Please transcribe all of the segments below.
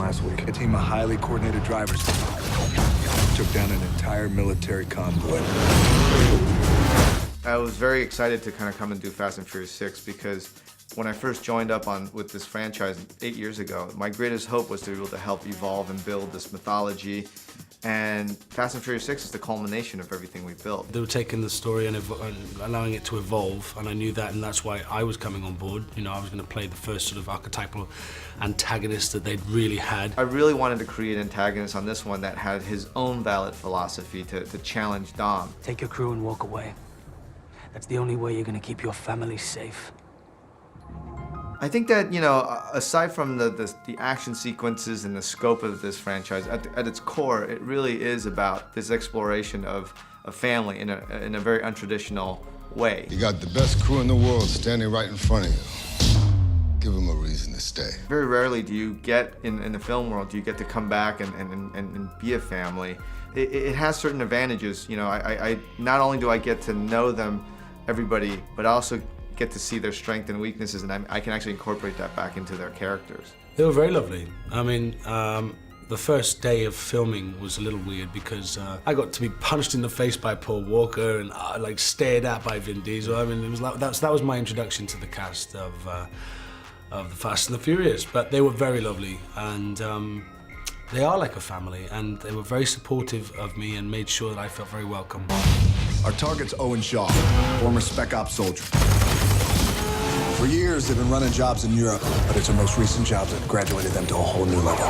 last week. A team of highly coordinated drivers took down an entire military convoy. I was very excited to kind of come and do Fast and Furious 6 because when I first joined up with this franchise 8 years ago, my greatest hope was to be able to help evolve and build this mythology. And Fast and Furious 6 is the culmination of everything we built. They were taking the story and allowing it to evolve, and I knew that, and that's why I was coming on board. You know, I was going to play the first sort of archetypal antagonist that they'd really had. I really wanted to create an antagonist on this one that had his own valid philosophy to challenge Dom. Take your crew and walk away. That's the only way you're going to keep your family safe. I think that, you know, aside from the action sequences and the scope of this franchise, at its core, it really is about this exploration of a family in a very untraditional way. You got the best crew in the world standing right in front of you. Give them a reason to stay. Very rarely do you get, in the film world, do you get to come back and be a family. It has certain advantages. You know, I not only do I get to know them, everybody, but I also get to see their strengths and weaknesses, and I can actually incorporate that back into their characters. They were very lovely. I mean, the first day of filming was a little weird because I got to be punched in the face by Paul Walker and like stared at by Vin Diesel. I mean, it was like, that was my introduction to the cast of the Fast and the Furious. But they were very lovely, and they are like a family, and they were very supportive of me and made sure that I felt very welcome. Our target's Owen Shaw, former Spec Ops soldier. For years, they've been running jobs in Europe, but it's our most recent jobs that graduated them to a whole new level.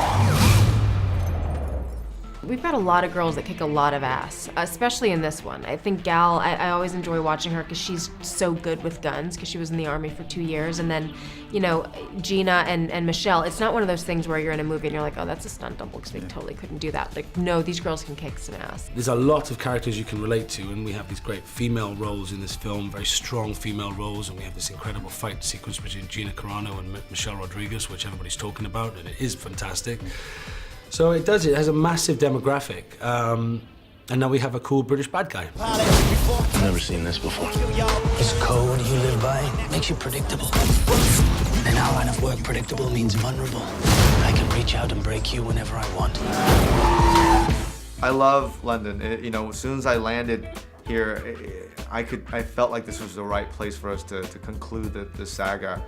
We've got a lot of girls that kick a lot of ass, especially in this one. I think Gal, I always enjoy watching her because she's so good with guns because she was in the Army for 2 years. And then, you know, Gina and Michelle, it's not one of those things where you're in a movie and you're like, oh, that's a stunt double because they totally couldn't do that. Like, no, these girls can kick some ass. There's a lot of characters you can relate to, and we have these great female roles in this film, very strong female roles, and we have this incredible fight sequence between Gina Carano and Michelle Rodriguez, which everybody's talking about, and it is fantastic. So it has a massive demographic. And now we have a cool British bad guy. I've never seen this before. This code you live by makes you predictable. In our line of work, predictable means vulnerable. I can reach out and break you whenever I want. I love London. You know, as soon as I landed here, I felt like this was the right place for us to conclude the saga.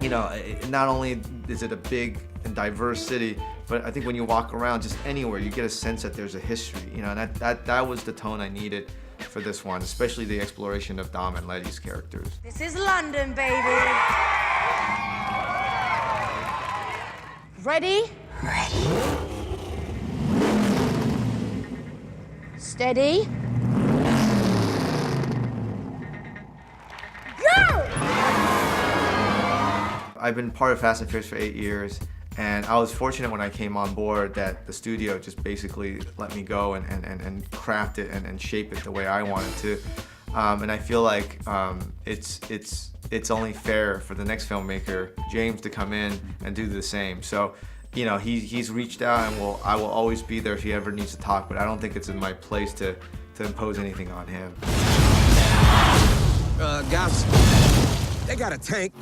You know, not only is it a big and diverse city, but I think when you walk around just anywhere, you get a sense that there's a history. You know, and that was the tone I needed for this one, especially the exploration of Dom and Letty's characters. This is London, baby. Ready? Ready. Steady. I've been part of Fast and Furious for 8 years, and I was fortunate when I came on board that the studio just basically let me go and craft it and shape it the way I wanted to. And I feel like it's only fair for the next filmmaker, James, to come in and do the same. So, you know, he's reached out, and I will always be there if he ever needs to talk, but I don't think it's in my place to impose anything on him. Guys, they got a tank.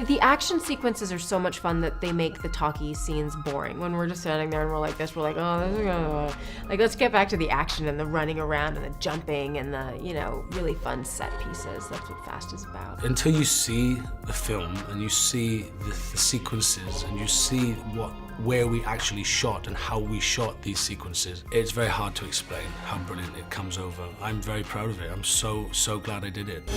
The action sequences are so much fun that they make the talkie scenes boring. When we're just standing there and we're like this, we're like, oh, this is gonna... Like, let's get back to the action and the running around and the jumping and the, you know, really fun set pieces. That's what Fast is about. Until you see the film and you see the sequences and you see where we actually shot and how we shot these sequences, it's very hard to explain how brilliant it comes over. I'm very proud of it. I'm so glad I did it.